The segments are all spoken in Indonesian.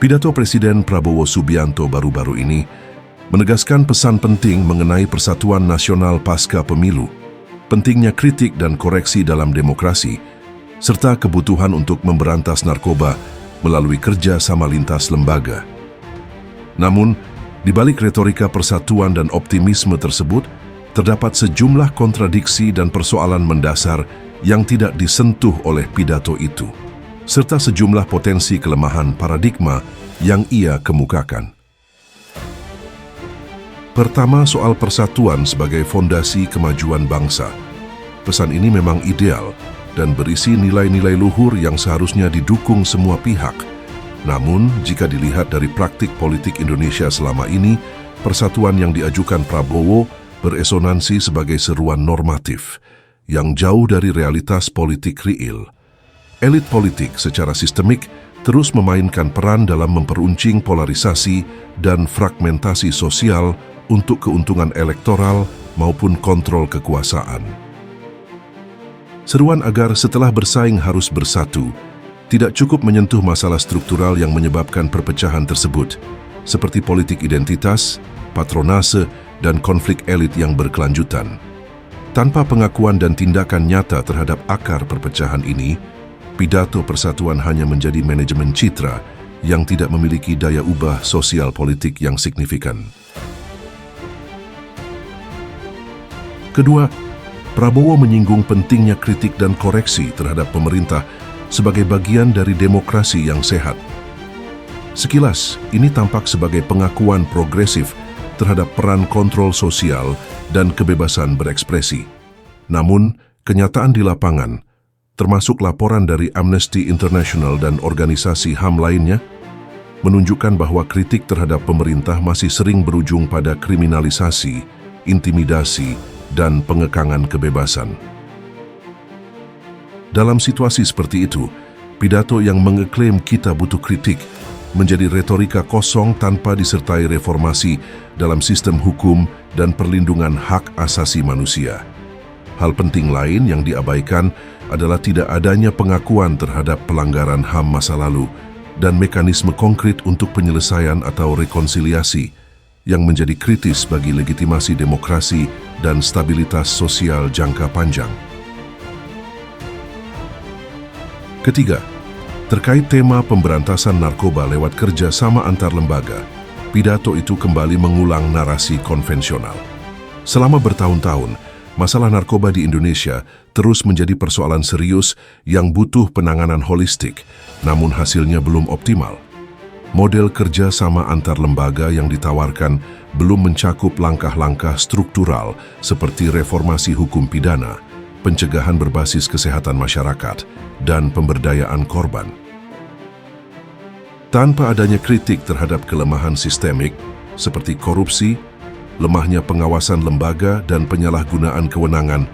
Pidato Presiden Prabowo Subianto baru-baru ini menegaskan pesan penting mengenai persatuan nasional pasca pemilu, pentingnya kritik dan koreksi dalam demokrasi, serta kebutuhan untuk memberantas narkoba melalui kerja sama lintas lembaga. Namun, di balik retorika persatuan dan optimisme tersebut, terdapat sejumlah kontradiksi dan persoalan mendasar yang tidak disentuh oleh pidato itu, serta sejumlah potensi kelemahan paradigma yang ia kemukakan. Pertama, soal persatuan sebagai fondasi kemajuan bangsa. Pesan ini memang ideal dan berisi nilai-nilai luhur yang seharusnya didukung semua pihak. Namun, jika dilihat dari praktik politik Indonesia selama ini, persatuan yang diajukan Prabowo beresonansi sebagai seruan normatif yang jauh dari realitas politik real. Elit politik secara sistemik terus memainkan peran dalam memperuncing polarisasi dan fragmentasi sosial untuk keuntungan elektoral maupun kontrol kekuasaan. Seruan agar setelah bersaing harus bersatu tidak cukup menyentuh masalah struktural yang menyebabkan perpecahan tersebut, seperti politik identitas, patronase, dan konflik elit yang berkelanjutan. Tanpa pengakuan dan tindakan nyata terhadap akar perpecahan ini, pidato persatuan hanya menjadi manajemen citra yang tidak memiliki daya ubah sosial politik yang signifikan. Kedua, Prabowo menyinggung pentingnya kritik dan koreksi terhadap pemerintah sebagai bagian dari demokrasi yang sehat. Sekilas, ini tampak sebagai pengakuan progresif terhadap peran kontrol sosial dan kebebasan berekspresi. Namun, kenyataan di lapangan, termasuk laporan dari Amnesty International dan organisasi HAM lainnya, menunjukkan bahwa kritik terhadap pemerintah masih sering berujung pada kriminalisasi, intimidasi, dan pengekangan kebebasan. Dalam situasi seperti itu, pidato yang mengeklaim kita butuh kritik menjadi retorika kosong tanpa disertai reformasi dalam sistem hukum dan perlindungan hak asasi manusia. Hal penting lain yang diabaikan adalah tidak adanya pengakuan terhadap pelanggaran HAM masa lalu dan mekanisme konkret untuk penyelesaian atau rekonsiliasi yang menjadi kritis bagi legitimasi demokrasi dan stabilitas sosial jangka panjang. Ketiga, terkait tema pemberantasan narkoba lewat kerja sama antar lembaga, pidato itu kembali mengulang narasi konvensional. Selama bertahun-tahun, masalah narkoba di Indonesia terus menjadi persoalan serius yang butuh penanganan holistik, namun hasilnya belum optimal. Model kerja sama antar lembaga yang ditawarkan belum mencakup langkah-langkah struktural seperti reformasi hukum pidana, pencegahan berbasis kesehatan masyarakat, dan pemberdayaan korban. Tanpa adanya kritik terhadap kelemahan sistemik seperti korupsi, lemahnya pengawasan lembaga, dan penyalahgunaan kewenangan,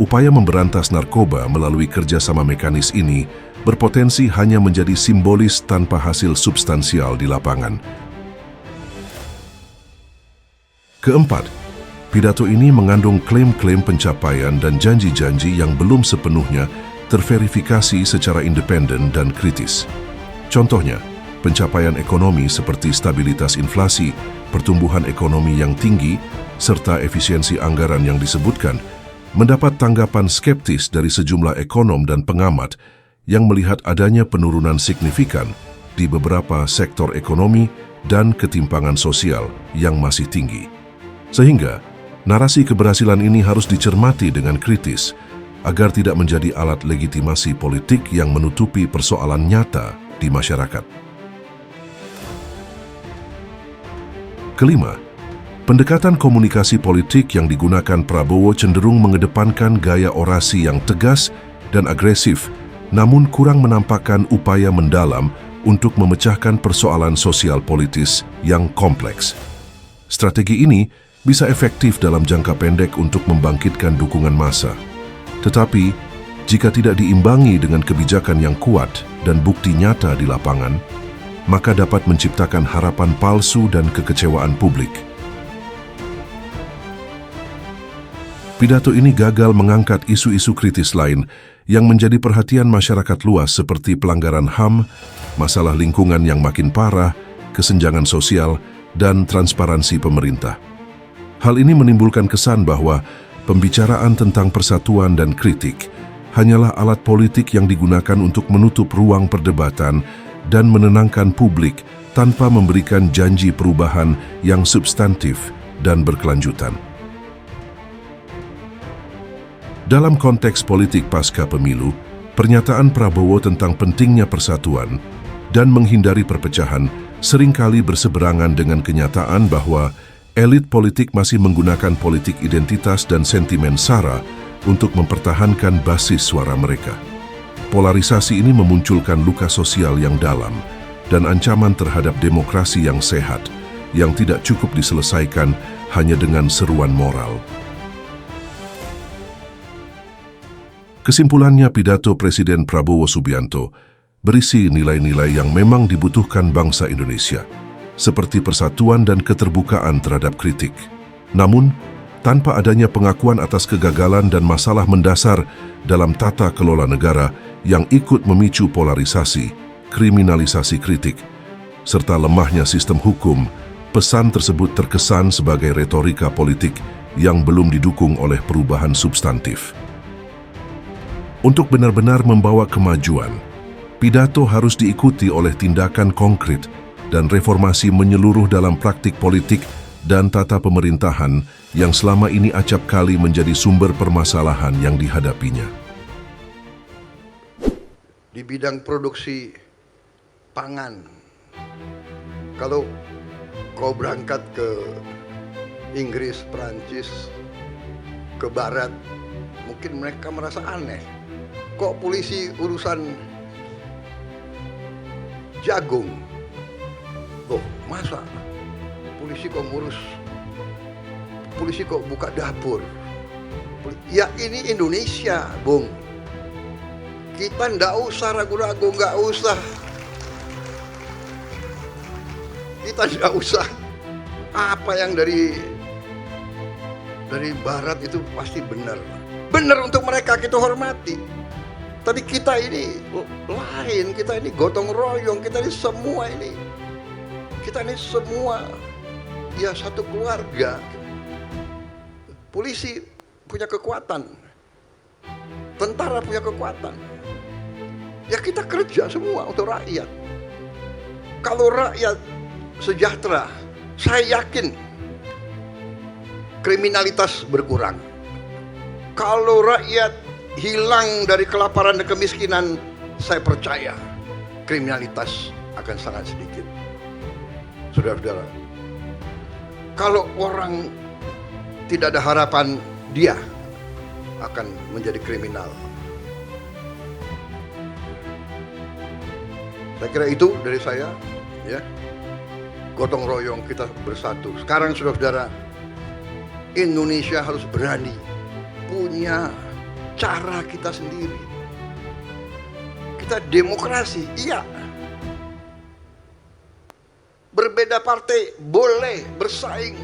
upaya memberantas narkoba melalui kerjasama mekanis ini berpotensi hanya menjadi simbolis tanpa hasil substansial di lapangan. Keempat, pidato ini mengandung klaim-klaim pencapaian dan janji-janji yang belum sepenuhnya terverifikasi secara independen dan kritis. Contohnya, pencapaian ekonomi seperti stabilitas inflasi, pertumbuhan ekonomi yang tinggi, serta efisiensi anggaran yang disebutkan, mendapat tanggapan skeptis dari sejumlah ekonom dan pengamat yang melihat adanya penurunan signifikan di beberapa sektor ekonomi dan ketimpangan sosial yang masih tinggi. Sehingga, narasi keberhasilan ini harus dicermati dengan kritis agar tidak menjadi alat legitimasi politik yang menutupi persoalan nyata di masyarakat. Kelima, pendekatan komunikasi politik yang digunakan Prabowo cenderung mengedepankan gaya orasi yang tegas dan agresif, namun kurang menampakkan upaya mendalam untuk memecahkan persoalan sosial politis yang kompleks. Strategi ini bisa efektif dalam jangka pendek untuk membangkitkan dukungan massa. Tetapi, jika tidak diimbangi dengan kebijakan yang kuat dan bukti nyata di lapangan, maka dapat menciptakan harapan palsu dan kekecewaan publik. Pidato ini gagal mengangkat isu-isu kritis lain yang menjadi perhatian masyarakat luas seperti pelanggaran HAM, masalah lingkungan yang makin parah, kesenjangan sosial, dan transparansi pemerintah. Hal ini menimbulkan kesan bahwa pembicaraan tentang persatuan dan kritik hanyalah alat politik yang digunakan untuk menutup ruang perdebatan dan menenangkan publik tanpa memberikan janji perubahan yang substantif dan berkelanjutan. Dalam konteks politik pasca pemilu, pernyataan Prabowo tentang pentingnya persatuan dan menghindari perpecahan seringkali berseberangan dengan kenyataan bahwa elit politik masih menggunakan politik identitas dan sentimen SARA untuk mempertahankan basis suara mereka. Polarisasi ini memunculkan luka sosial yang dalam dan ancaman terhadap demokrasi yang sehat, yang tidak cukup diselesaikan hanya dengan seruan moral. Kesimpulannya, pidato Presiden Prabowo Subianto berisi nilai-nilai yang memang dibutuhkan bangsa Indonesia, seperti persatuan dan keterbukaan terhadap kritik. Namun, tanpa adanya pengakuan atas kegagalan dan masalah mendasar dalam tata kelola negara yang ikut memicu polarisasi, kriminalisasi kritik, serta lemahnya sistem hukum, pesan tersebut terkesan sebagai retorika politik yang belum didukung oleh perubahan substantif. Untuk benar-benar membawa kemajuan, pidato harus diikuti oleh tindakan konkret dan reformasi menyeluruh dalam praktik politik dan tata pemerintahan yang selama ini acap kali menjadi sumber permasalahan yang dihadapinya. Di bidang produksi pangan, kalau kau berangkat ke Inggris, Perancis, ke Barat, mungkin mereka merasa aneh. Kok polisi urusan jagung? Loh, masa polisi kok ngurus? Polisi kok buka dapur? Ya ini Indonesia, Bung. Kita ndak usah ragu-ragu, nggak usah. Kita nggak usah. Apa yang dari Barat itu pasti benar. Benar untuk mereka, kita hormati. Tapi kita ini lain, kita ini gotong royong, kita ini semua ya satu keluarga. Polisi punya kekuatan, tentara punya kekuatan. Ya kita kerja semua untuk rakyat. Kalau rakyat sejahtera, saya yakin kriminalitas berkurang. Kalau rakyat hilang dari kelaparan dan kemiskinan, saya percaya kriminalitas akan sangat sedikit. Saudara-saudara, kalau orang tidak ada harapan, dia akan menjadi kriminal. Saya kira itu dari saya, ya. Gotong royong kita bersatu. Sekarang saudara-saudara, Indonesia harus berani punya cara kita sendiri. Kita demokrasi, iya. Berbeda partai boleh bersaing.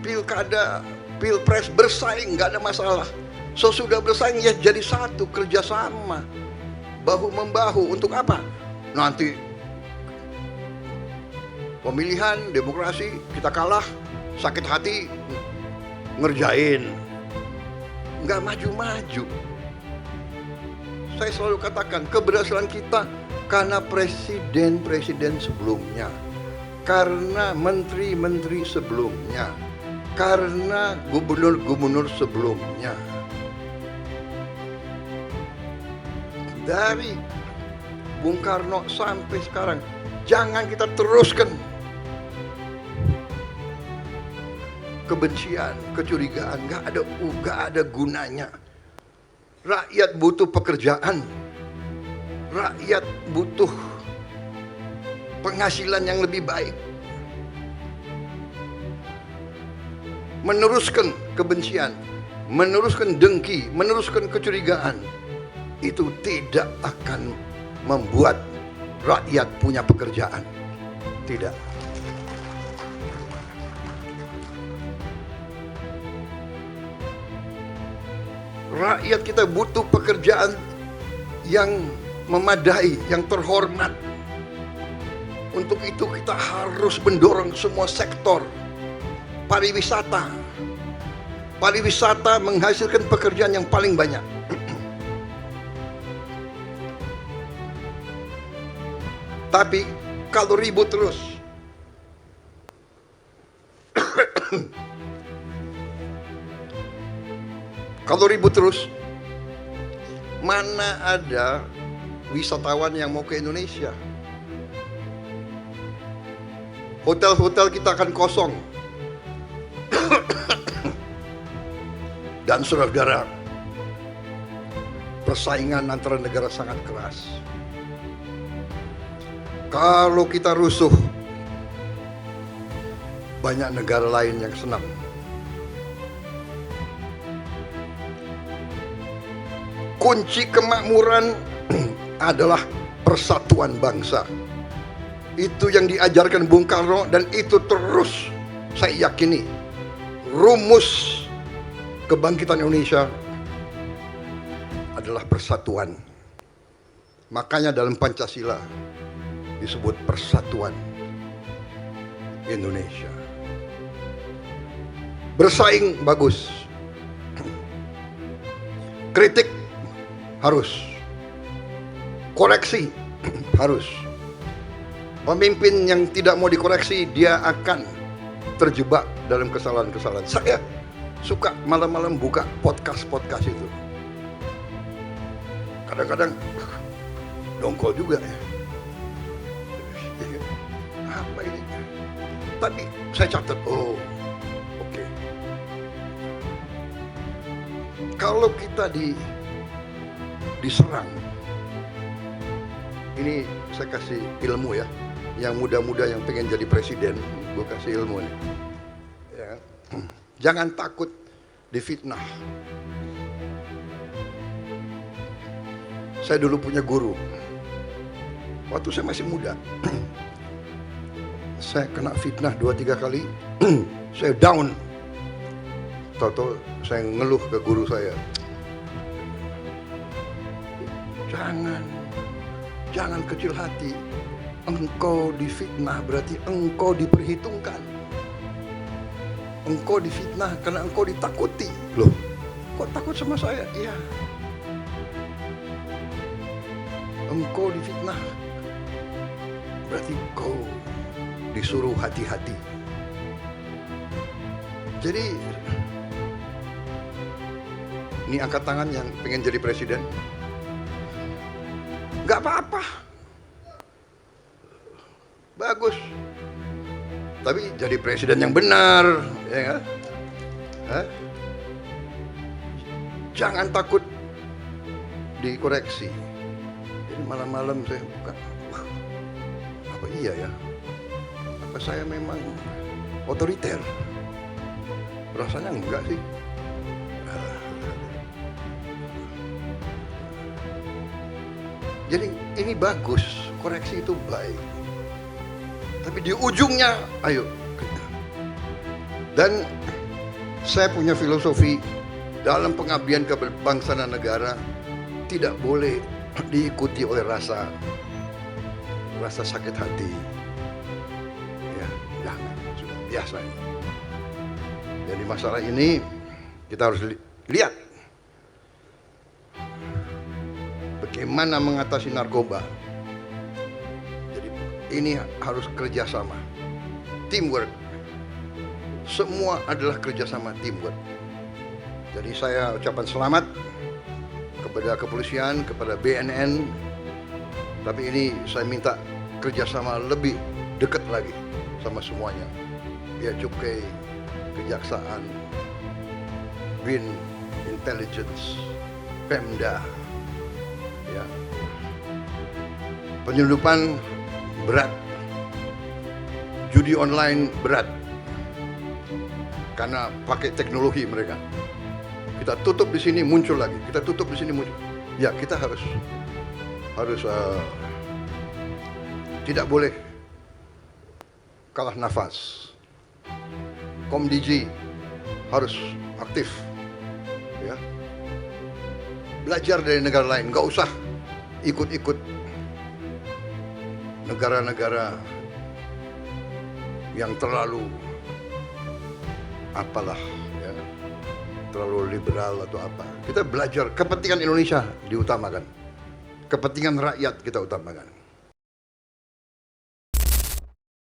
Pilkada, pilpres bersaing, nggak ada masalah. Sesudah bersaing ya jadi satu, kerjasama, bahu membahu. Untuk apa? Nanti pemilihan demokrasi kita kalah, sakit hati, ngerjain. Nggak maju-maju. Saya selalu katakan keberhasilan kita karena presiden-presiden sebelumnya, karena menteri-menteri sebelumnya, karena gubernur-gubernur sebelumnya. Dari Bung Karno sampai sekarang, jangan kita teruskan kebencian, kecurigaan, nggak ada gunanya. Rakyat butuh pekerjaan, rakyat butuh penghasilan yang lebih baik. Meneruskan kebencian, meneruskan dengki, meneruskan kecurigaan, itu tidak akan membuat rakyat punya pekerjaan. Tidak. Rakyat kita butuh pekerjaan yang memadai, yang terhormat. Untuk itu kita harus mendorong semua sektor pariwisata. Pariwisata menghasilkan pekerjaan yang paling banyak. Tapi kalau ribut terus, mana ada wisatawan yang mau ke Indonesia? Hotel-hotel kita akan kosong. Dan saudara, persaingan antara negara sangat keras. Kalau kita rusuh, banyak negara lain yang senang. Kunci kemakmuran adalah persatuan bangsa. Itu yang diajarkan Bung Karno, dan itu terus saya yakini rumus kebangkitan Indonesia adalah persatuan. Makanya dalam Pancasila disebut persatuan Indonesia. Bersaing bagus, kritik harus, koreksi harus. Pemimpin yang tidak mau dikoreksi, dia akan terjebak dalam kesalahan-kesalahan. Saya suka malam-malam buka podcast itu. Kadang-kadang dongkol juga ya. Apa ini? Tapi saya catat, oke. Kalau kita diserang, ini saya kasih ilmu ya. Yang muda-muda yang pengen jadi presiden, gue kasih ilmu nih. Ya. Jangan takut difitnah. Saya dulu punya guru. Waktu saya masih muda. Saya kena fitnah 2-3 kali. Saya down. Tahu-tahu saya ngeluh ke guru saya. Jangan kecil hati. Engkau difitnah berarti engkau diperhitungkan. Engkau difitnah karena engkau ditakuti. Loh, kok takut sama saya? Iya. Engkau difitnah berarti engkau disuruh hati-hati. Jadi ini angkat tangan yang pengen jadi presiden. Gak apa-apa. Bagus. Tapi jadi presiden yang benar, ya kan? Jangan takut dikoreksi. Jadi malam-malam saya buka, apa iya ya? Apa saya memang otoriter? Rasanya enggak sih. Jadi ini bagus, koreksi itu baik. Tapi di ujungnya, ayo. Dan saya punya filosofi dalam pengabdian ke bangsa dan negara, tidak boleh diikuti oleh rasa sakit hati. Ya, jangan, sudah biasa. Jadi masalah ini kita harus lihat bagaimana mengatasi narkoba. Ini harus kerjasama, teamwork. Semua adalah kerjasama, teamwork. Jadi saya ucapkan selamat kepada kepolisian, kepada BNN. Tapi ini saya minta kerjasama lebih dekat lagi sama semuanya. Bea Cukai, Kejaksaan, BIN, Intelligence, Pemda, ya. Penyelundupan berat, judi online berat, karena pakai teknologi mereka. Kita tutup di sini muncul lagi, kita tutup di sini muncul. Ya, kita harus tidak boleh kalah nafas. Komdiji harus aktif, ya. Belajar dari negara lain, nggak usah ikut-ikut negara-negara yang terlalu apalah ya, terlalu liberal atau apa. Kita belajar kepentingan Indonesia diutamakan, kepentingan rakyat kita utamakan.